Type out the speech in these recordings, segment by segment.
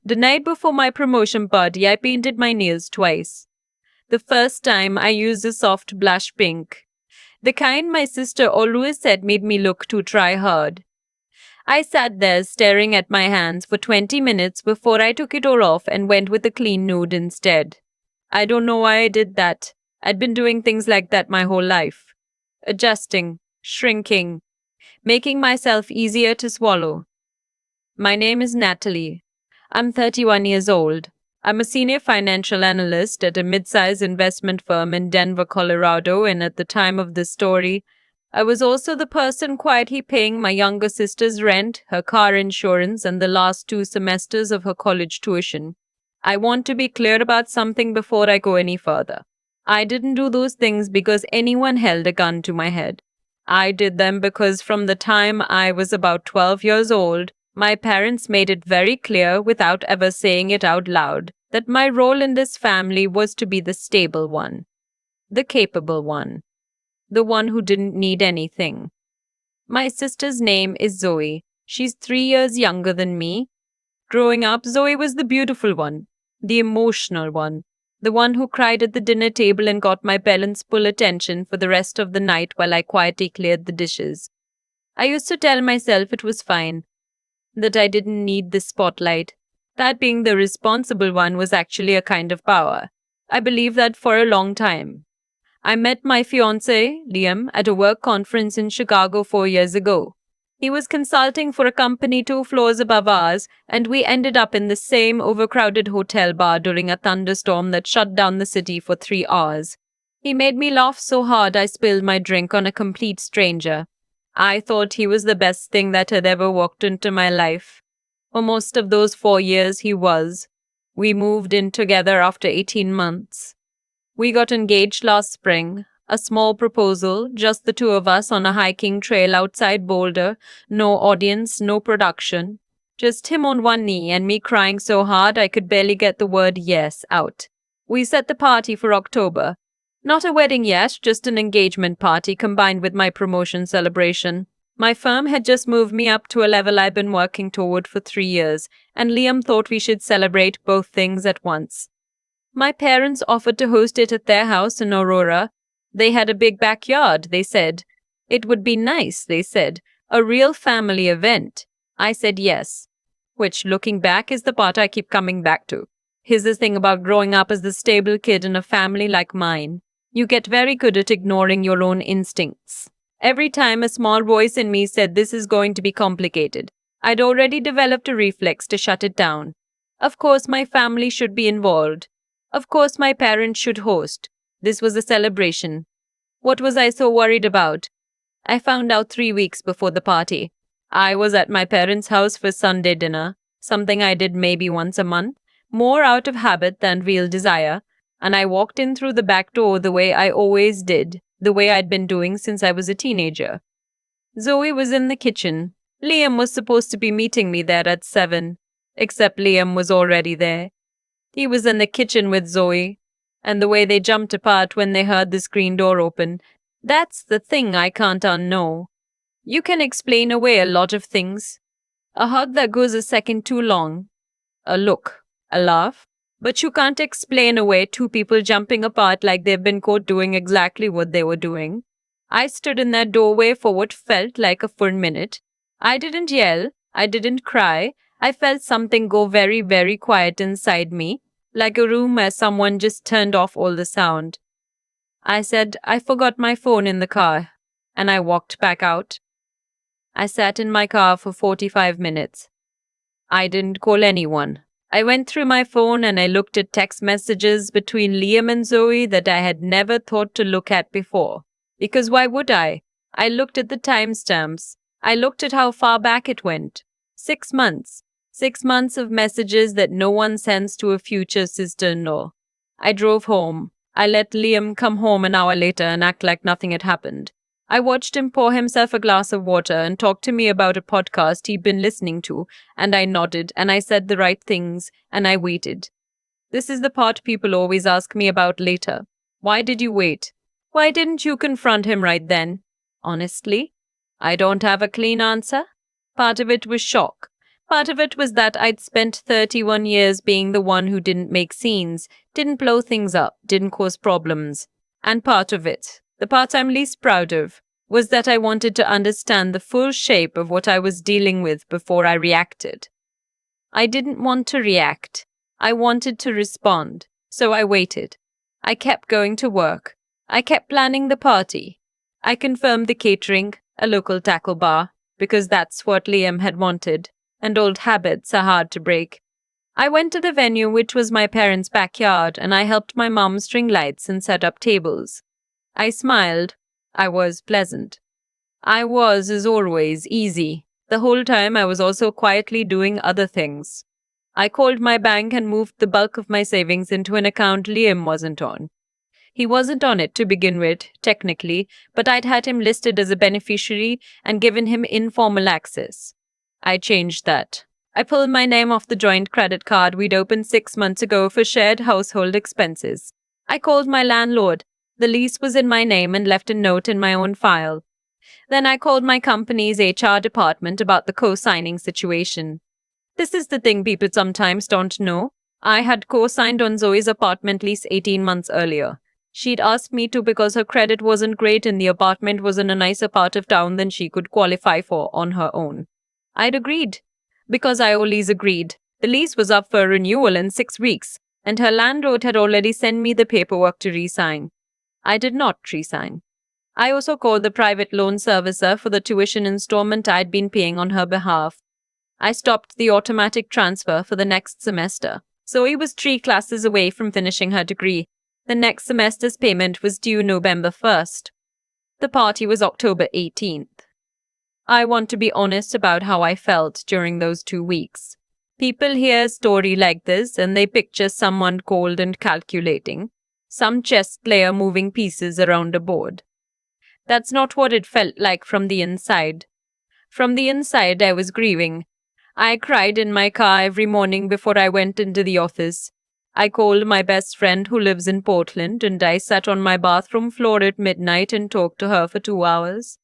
The night before my promotion party, I painted my nails twice. The first time, I used a soft blush pink, the kind my sister always said made me look too try hard. I sat there staring at my hands for 20 minutes before I took it all off and went with a clean nude instead. I don't know why I did that. I'd been doing things like that my whole life. Adjusting, shrinking, making myself easier to swallow. My name is Natalie. I'm 31 years old. I'm a senior financial analyst at a mid-sized investment firm in Denver, Colorado, and at the time of this story, I was also the person quietly paying my younger sister's rent, her car insurance, and the last 2 semesters of her college tuition. I want to be clear about something before I go any further. I didn't do those things because anyone held a gun to my head. I did them because from the time I was about 12 years old, my parents made it very clear, without ever saying it out loud, that my role in this family was to be the stable one, the capable one, the one who didn't need anything. My sister's name is Zoey. She's 3 years younger than me. Growing up, Zoey was the beautiful one, the emotional one, the one who cried at the dinner table and got my parents' full attention for the rest of the night while I quietly cleared the dishes. I used to tell myself it was fine, that I didn't need the spotlight. That being the responsible one was actually a kind of power. I believed that for a long time. I met my fiancé, Liam, at a work conference in Chicago 4 years ago. He was consulting for a company 2 floors above ours, and we ended up in the same overcrowded hotel bar during a thunderstorm that shut down the city for 3 hours. He made me laugh so hard I spilled my drink on a complete stranger. I thought he was the best thing that had ever walked into my life. For most of those 4 years, he was. We moved in together after 18 months. We got engaged last spring. A small proposal, just the 2 of us on a hiking trail outside Boulder. No audience, no production. Just him on one knee and me crying so hard I could barely get the word yes out. We set the party for October. Not a wedding yet, just an engagement party combined with my promotion celebration. My firm had just moved me up to a level I've been working toward for 3 years, and Liam thought we should celebrate both things at once. My parents offered to host it at their house in Aurora. They had a big backyard, they said. It would be nice, they said. A real family event. I said yes. Which, looking back, is the part I keep coming back to. Here's the thing about growing up as the stable kid in a family like mine. You get very good at ignoring your own instincts. Every time a small voice in me said this is going to be complicated, I'd already developed a reflex to shut it down. Of course, my family should be involved. Of course, my parents should host. This was a celebration. What was I so worried about? I found out 3 weeks before the party. I was at my parents' house for Sunday dinner, something I did maybe once a month, more out of habit than real desire, and I walked in through the back door the way I always did, the way I'd been doing since I was a teenager. Zoey was in the kitchen. Liam was supposed to be meeting me there at 7, except Liam was already there. He was in the kitchen with Zoey, and the way they jumped apart when they heard the screen door open, that's the thing I can't unknow. You can explain away a lot of things. A hug that goes a second too long, a look, a laugh, but you can't explain away 2 people jumping apart like they've been caught doing exactly what they were doing. I stood in that doorway for what felt like a full minute. I didn't yell, I didn't cry. I felt something go very, very quiet inside me, like a room where someone just turned off all the sound. I said, I forgot my phone in the car, and I walked back out. I sat in my car for 45 minutes. I didn't call anyone. I went through my phone and I looked at text messages between Liam and Zoey that I had never thought to look at before. Because why would I? I looked at the timestamps. I looked at how far back it went. 6 months. 6 months of messages that no one sends to a future sister-in-law. I drove home. I let Liam come home an hour later and act like nothing had happened. I watched him pour himself a glass of water and talk to me about a podcast he'd been listening to, and I nodded and I said the right things and I waited. This is the part people always ask me about later. Why did you wait? Why didn't you confront him right then? Honestly, I don't have a clean answer. Part of it was shock. Part of it was that I'd spent 31 years being the one who didn't make scenes, didn't blow things up, didn't cause problems. And part of it, the part I'm least proud of, was that I wanted to understand the full shape of what I was dealing with before I reacted. I didn't want to react. I wanted to respond. So I waited. I kept going to work. I kept planning the party. I confirmed the catering, a local tackle bar, because that's what Liam had wanted, and old habits are hard to break. I went to the venue, which was my parents' backyard, and I helped my mum string lights and set up tables. I smiled. I was pleasant. I was, as always, easy. The whole time I was also quietly doing other things. I called my bank and moved the bulk of my savings into an account Liam wasn't on. He wasn't on it to begin with, technically, but I'd had him listed as a beneficiary and given him informal access. I changed that. I pulled my name off the joint credit card we'd opened 6 months ago for shared household expenses. I called my landlord. The lease was in my name and left a note in my own file. Then I called my company's HR department about the co-signing situation. This is the thing people sometimes don't know. I had co-signed on Zoe's apartment lease 18 months earlier. She'd asked me to because her credit wasn't great and the apartment was in a nicer part of town than she could qualify for on her own. I'd agreed. Because I always agreed. The lease was up for renewal in 6 weeks, and her landlord had already sent me the paperwork to re-sign. I did not re-sign. I also called the private loan servicer for the tuition installment I'd been paying on her behalf. I stopped the automatic transfer for the next semester. Zoe was 3 classes away from finishing her degree. The next semester's payment was due November 1st. The party was October 18th. I want to be honest about how I felt during those 2 weeks. People hear a story like this and they picture someone cold and calculating, some chess player moving pieces around a board. That's not what it felt like from the inside. From the inside, I was grieving. I cried in my car every morning before I went into the office. I called my best friend who lives in Portland and I sat on my bathroom floor at midnight and talked to her for 2 hours.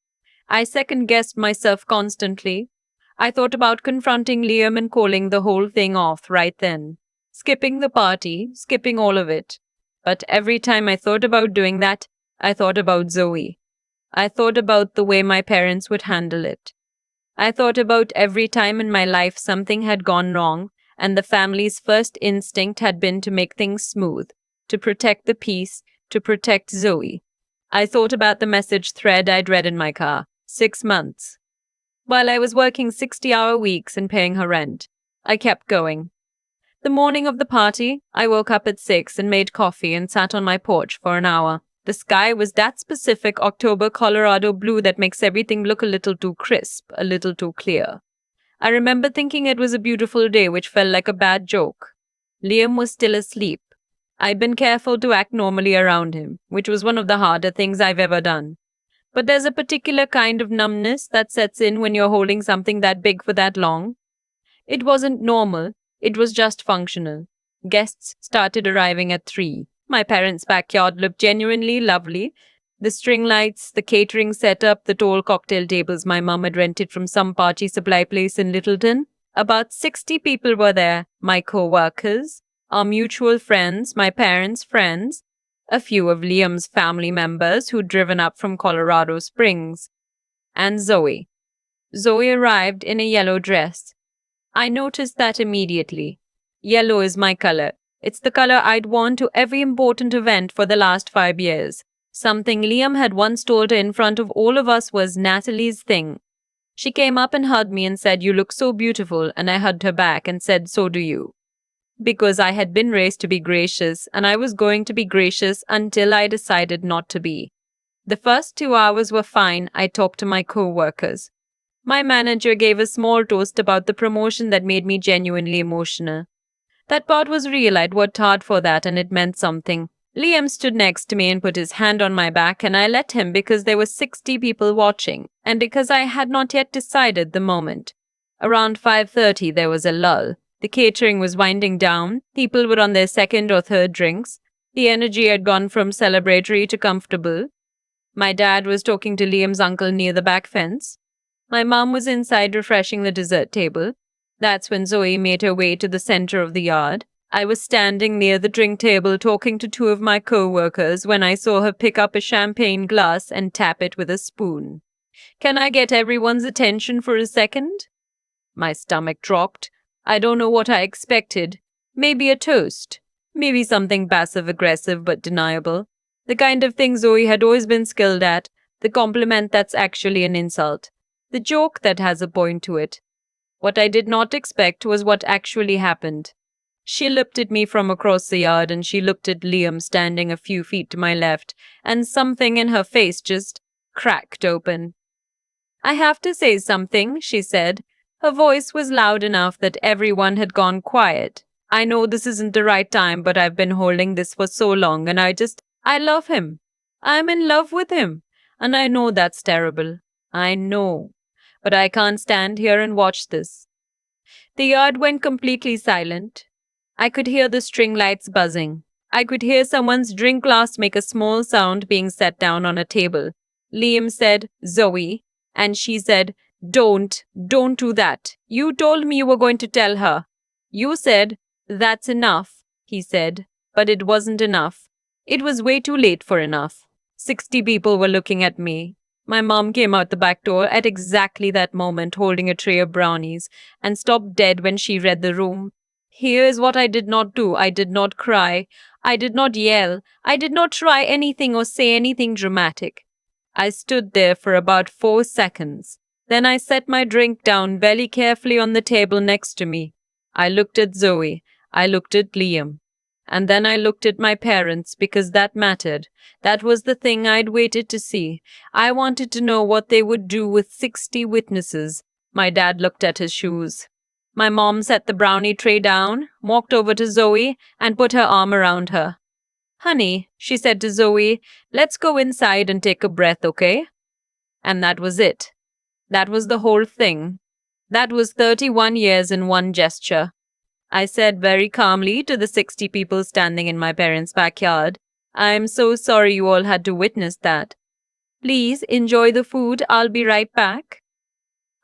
I second-guessed myself constantly. I thought about confronting Liam and calling the whole thing off right then. Skipping the party, skipping all of it. But every time I thought about doing that, I thought about Zoe. I thought about the way my parents would handle it. I thought about every time in my life something had gone wrong, and the family's first instinct had been to make things smooth, to protect the peace, to protect Zoe. I thought about the message thread I'd read in my car. 6 months. While I was working 60-hour weeks and paying her rent, I kept going. The morning of the party, I woke up at 6 and made coffee and sat on my porch for an hour. The sky was that specific October Colorado blue that makes everything look a little too crisp, a little too clear. I remember thinking it was a beautiful day, which felt like a bad joke. Liam was still asleep. I'd been careful to act normally around him, which was one of the harder things I've ever done. But there's a particular kind of numbness that sets in when you're holding something that big for that long. It wasn't normal, it was just functional. Guests started arriving at 3. My parents' backyard looked genuinely lovely. The string lights, the catering setup, the tall cocktail tables my mum had rented from some party supply place in Littleton. About 60 people were there, my co-workers, our mutual friends, my parents' friends, a few of Liam's family members who'd driven up from Colorado Springs, and Zoe. Zoe arrived in a yellow dress. I noticed that immediately. Yellow is my color. It's the color I'd worn to every important event for the last 5 years. Something Liam had once told her in front of all of us was Natalie's thing. She came up and hugged me and said, "You look so beautiful," and I hugged her back and said, "So do you." Because I had been raised to be gracious, and I was going to be gracious until I decided not to be. The first 2 hours were fine. I talked to my co-workers. My manager gave a small toast about the promotion that made me genuinely emotional. That part was real. I'd worked hard for that, and it meant something. Liam stood next to me and put his hand on my back, and I let him because there were 60 people watching, and because I had not yet decided the moment. Around 5:30 there was a lull. The catering was winding down. People were on their second or third drinks. The energy had gone from celebratory to comfortable. My dad was talking to Liam's uncle near the back fence. My mom was inside refreshing the dessert table. That's when Zoe made her way to the center of the yard. I was standing near the drink table talking to two of my co-workers when I saw her pick up a champagne glass and tap it with a spoon. Can I get everyone's attention for a second? My stomach dropped. I don't know what I expected. Maybe a toast. Maybe something passive-aggressive but deniable. The kind of thing Zoe had always been skilled at. The compliment that's actually an insult. The joke that has a point to it. What I did not expect was what actually happened. She looked at me from across the yard and she looked at Liam standing a few feet to my left, and something in her face just cracked open. I have to say something, she said. Her voice was loud enough that everyone had gone quiet. I know this isn't the right time, but I've been holding this for so long and I love him. I'm in love with him. And I know that's terrible. I know. But I can't stand here and watch this. The yard went completely silent. I could hear the string lights buzzing. I could hear someone's drink glass make a small sound being set down on a table. Liam said, "Zoe," and she said, Don't do that. You told me you were going to tell her." "You said, that's enough," he said, but it wasn't enough. It was way too late for enough. 60 people were looking at me. My mom came out the back door at exactly that moment holding a tray of brownies and stopped dead when she read the room. Here is what I did not do. I did not cry. I did not yell. I did not try anything or say anything dramatic. I stood there for about 4 seconds. Then I set my drink down very carefully on the table next to me. I looked at Zoe. I looked at Liam. And then I looked at my parents because that mattered. That was the thing I'd waited to see. I wanted to know what they would do with 60 witnesses. My dad looked at his shoes. My mom set the brownie tray down, walked over to Zoe, and put her arm around her. "Honey," she said to Zoe, "let's go inside and take a breath, okay?" And that was it. That was the whole thing. That was 31 years in one gesture. I said very calmly to the 60 people standing in my parents' backyard, "I'm so sorry you all had to witness that. Please enjoy the food. I'll be right back."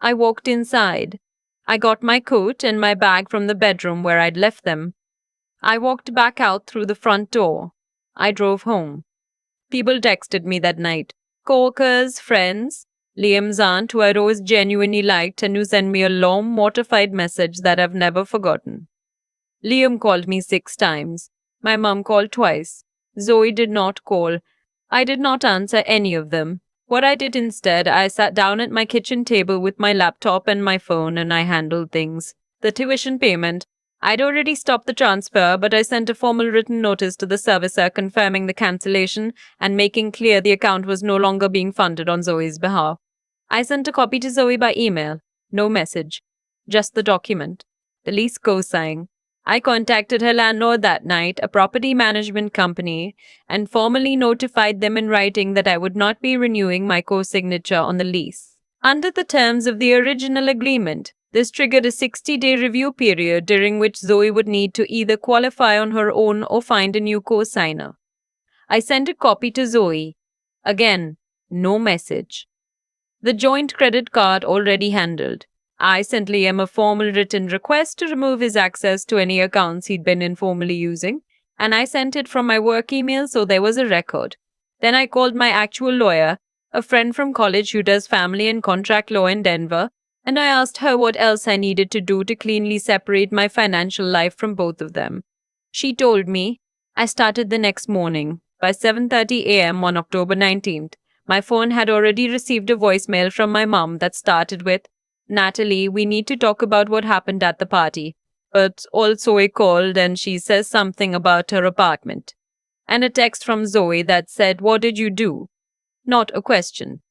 I walked inside. I got my coat and my bag from the bedroom where I'd left them. I walked back out through the front door. I drove home. People texted me that night. Coworkers, friends, Liam's aunt, who I'd always genuinely liked and who sent me a long, mortified message that I've never forgotten. Liam called me 6 times. My mum called twice. Zoe did not call. I did not answer any of them. What I did instead, I sat down at my kitchen table with my laptop and my phone and I handled things. The tuition payment. I'd already stopped the transfer, but I sent a formal written notice to the servicer confirming the cancellation and making clear the account was no longer being funded on Zoe's behalf. I sent a copy to Zoe by email. No message. Just the document. The lease co-sign. I contacted her landlord that night, a property management company, and formally notified them in writing that I would not be renewing my co-signature on the lease. Under the terms of the original agreement, this triggered a 60-day review period during which Zoe would need to either qualify on her own or find a new co-signer. I sent a copy to Zoe. Again, no message. The joint credit card already handled. I sent Liam a formal written request to remove his access to any accounts he'd been informally using, and I sent it from my work email so there was a record. Then I called my actual lawyer, a friend from college who does family and contract law in Denver, and I asked her what else I needed to do to cleanly separate my financial life from both of them. She told me. I started the next morning. By 7:30 a.m. on October 19th, my phone had already received a voicemail from my mom that started with, "Natalie, we need to talk about what happened at the party." But also I called and she says something about her apartment. And a text from Zoe that said, "What did you do?" Not a question.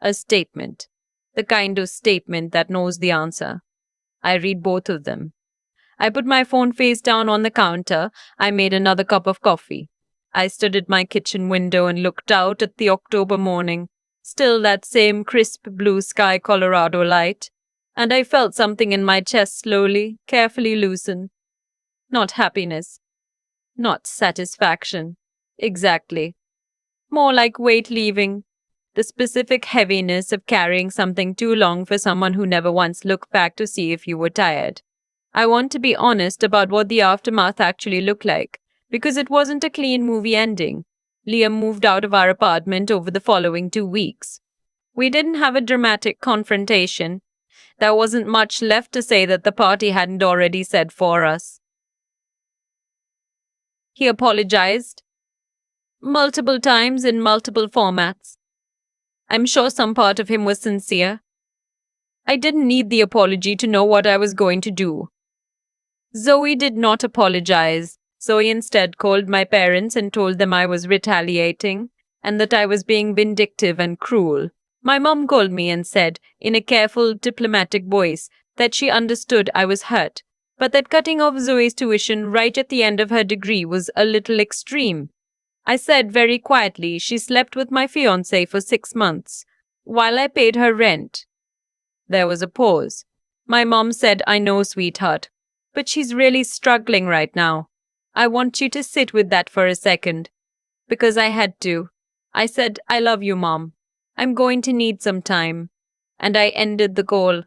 A statement. The kind of statement that knows the answer. I read both of them. I put my phone face down on the counter. I made another cup of coffee. I stood at my kitchen window and looked out at the October morning. Still that same crisp blue sky Colorado light. And I felt something in my chest slowly, carefully loosen. Not happiness. Not satisfaction. Exactly. More like weight leaving. The specific heaviness of carrying something too long for someone who never once looked back to see if you were tired. I want to be honest about what the aftermath actually looked like, because it wasn't a clean movie ending. Liam moved out of our apartment over the following 2 weeks. We didn't have a dramatic confrontation. There wasn't much left to say that the party hadn't already said for us. He apologized multiple times in multiple formats. I'm sure some part of him was sincere. I didn't need the apology to know what I was going to do. Zoey did not apologize. Zoey instead called my parents and told them I was retaliating and that I was being vindictive and cruel. My mom called me and said, in a careful, diplomatic voice, that she understood I was hurt, but that cutting off Zoe's tuition right at the end of her degree was a little extreme. I said very quietly she slept with my fiancé for 6 months, while I paid her rent. There was a pause. My mom said, I know, sweetheart, but she's really struggling right now. I want you to sit with that for a second. Because I had to. I said, I love you, Mom. I'm going to need some time. And I ended the call.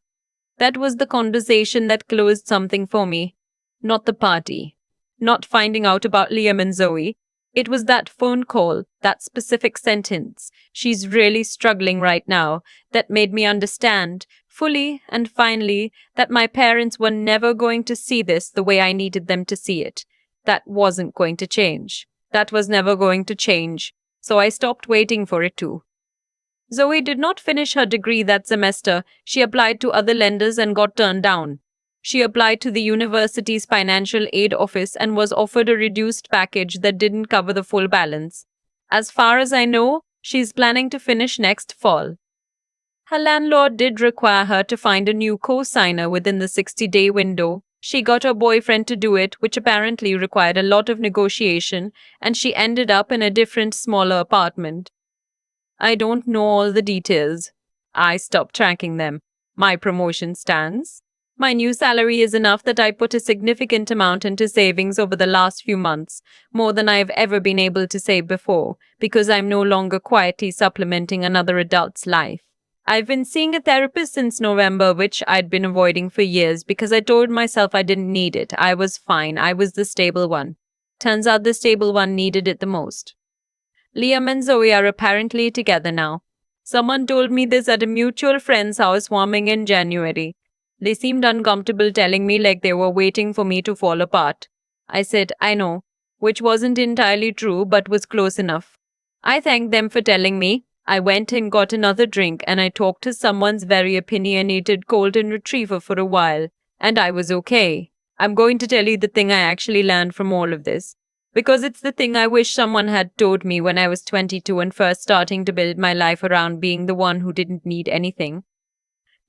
That was the conversation that closed something for me. Not the party. Not finding out about Liam and Zoey. It was that phone call, that specific sentence, she's really struggling right now, that made me understand, fully and finally, that my parents were never going to see this the way I needed them to see it. That wasn't going to change. That was never going to change. So I stopped waiting for it to. Zoey did not finish her degree that semester. She applied to other lenders and got turned down. She applied to the university's financial aid office and was offered a reduced package that didn't cover the full balance. As far as I know, she's planning to finish next fall. Her landlord did require her to find a new co-signer within the 60-day window. She got her boyfriend to do it, which apparently required a lot of negotiation, and she ended up in a different, smaller apartment. I don't know all the details. I stopped tracking them. My promotion stands. My new salary is enough that I put a significant amount into savings over the last few months, more than I've ever been able to save before, because I'm no longer quietly supplementing another adult's life. I've been seeing a therapist since November, which I'd been avoiding for years because I told myself I didn't need it. I was fine. I was the stable one. Turns out the stable one needed it the most. Liam and Zoey are apparently together now. Someone told me this at a mutual friend's housewarming in January. They seemed uncomfortable telling me like they were waiting for me to fall apart. I said, I know, which wasn't entirely true but was close enough. I thanked them for telling me. I went and got another drink and I talked to someone's very opinionated golden retriever for a while, and I was okay. I'm going to tell you the thing I actually learned from all of this, because it's the thing I wish someone had told me when I was 22 and first starting to build my life around being the one who didn't need anything.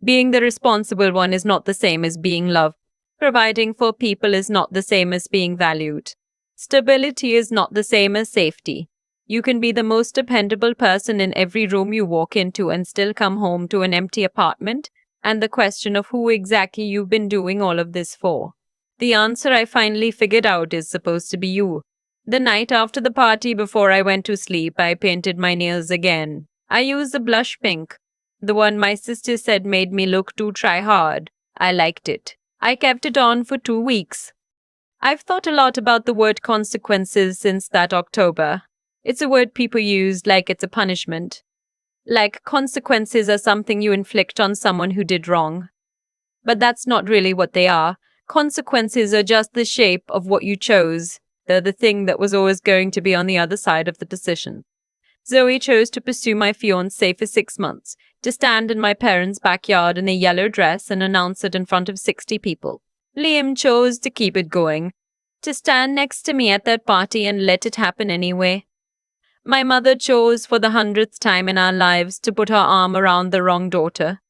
Being the responsible one is not the same as being loved. Providing for people is not the same as being valued. Stability is not the same as safety. You can be the most dependable person in every room you walk into and still come home to an empty apartment, and the question of who exactly you've been doing all of this for. The answer I finally figured out is supposed to be you. The night after the party before I went to sleep, I painted my nails again. I used a blush pink. The one my sister said made me look too try-hard. I liked it. I kept it on for 2 weeks. I've thought a lot about the word consequences since that October. It's a word people use like it's a punishment. Like consequences are something you inflict on someone who did wrong. But that's not really what they are. Consequences are just the shape of what you chose. They're the thing that was always going to be on the other side of the decision. Zoey chose to pursue my fiancé for 6 months, to stand in my parents' backyard in a yellow dress and announce it in front of 60 people. Liam chose to keep it going, to stand next to me at that party and let it happen anyway. My mother chose for the 100th time in our lives to put her arm around the wrong daughter.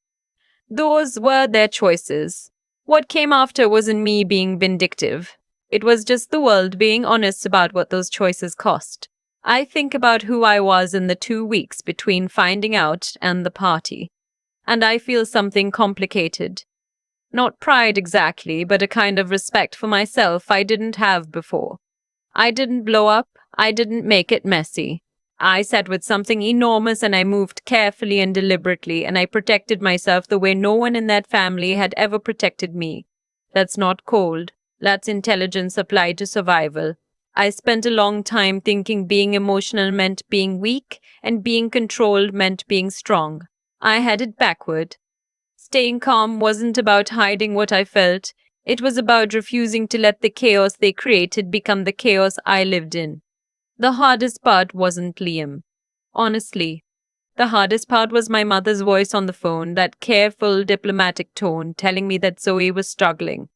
Those were their choices. What came after wasn't me being vindictive. It was just the world being honest about what those choices cost. I think about who I was in the 2 weeks between finding out and the party, and I feel something complicated. Not pride exactly, but a kind of respect for myself I didn't have before. I didn't blow up, I didn't make it messy. I sat with something enormous and I moved carefully and deliberately, and I protected myself the way no one in that family had ever protected me. That's not cold. That's intelligence applied to survival. I spent a long time thinking being emotional meant being weak and being controlled meant being strong. I had it backward. Staying calm wasn't about hiding what I felt, it was about refusing to let the chaos they created become the chaos I lived in. The hardest part wasn't Liam. Honestly, the hardest part was my mother's voice on the phone, that careful, diplomatic tone telling me that Zoe was struggling.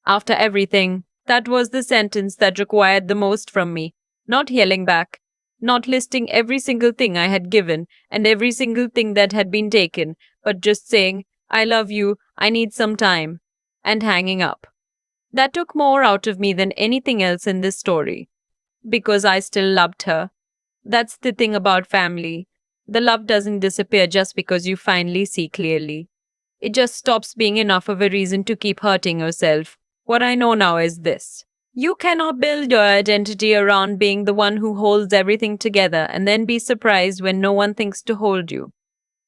After everything, that was the sentence that required the most from me. Not yelling back, not listing every single thing I had given and every single thing that had been taken, but just saying, I love you, I need some time, and hanging up. That took more out of me than anything else in this story. Because I still loved her. That's the thing about family. The love doesn't disappear just because you finally see clearly. It just stops being enough of a reason to keep hurting yourself. What I know now is this. You cannot build your identity around being the one who holds everything together and then be surprised when no one thinks to hold you.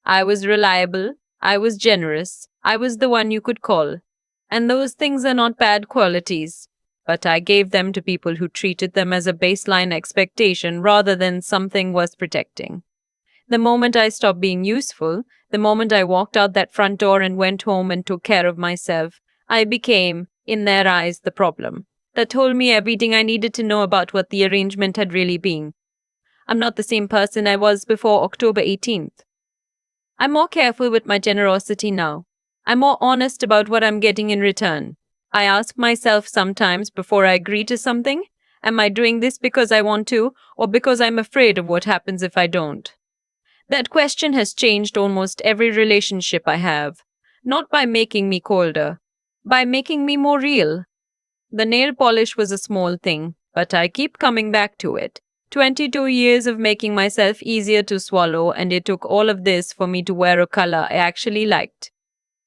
I was reliable. I was generous. I was the one you could call. And those things are not bad qualities. But I gave them to people who treated them as a baseline expectation rather than something worth protecting. The moment I stopped being useful, the moment I walked out that front door and went home and took care of myself, I became, in their eyes, the problem. That told me everything I needed to know about what the arrangement had really been. I'm not the same person I was before October 18th. I'm more careful with my generosity now. I'm more honest about what I'm getting in return. I ask myself sometimes before I agree to something, am I doing this because I want to, or because I'm afraid of what happens if I don't? That question has changed almost every relationship I have. Not by making me colder, by making me more real. The nail polish was a small thing, but I keep coming back to it. 22 years of making myself easier to swallow, and it took all of this for me to wear a color I actually liked.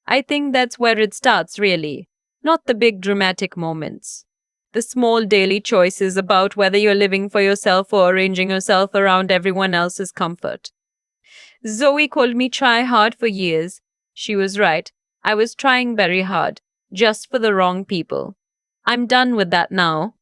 I think that's where it starts, really. Not the big dramatic moments. The small daily choices about whether you're living for yourself or arranging yourself around everyone else's comfort. Zoe called me try hard for years. She was right. I was trying very hard, just for the wrong people. I'm done with that now.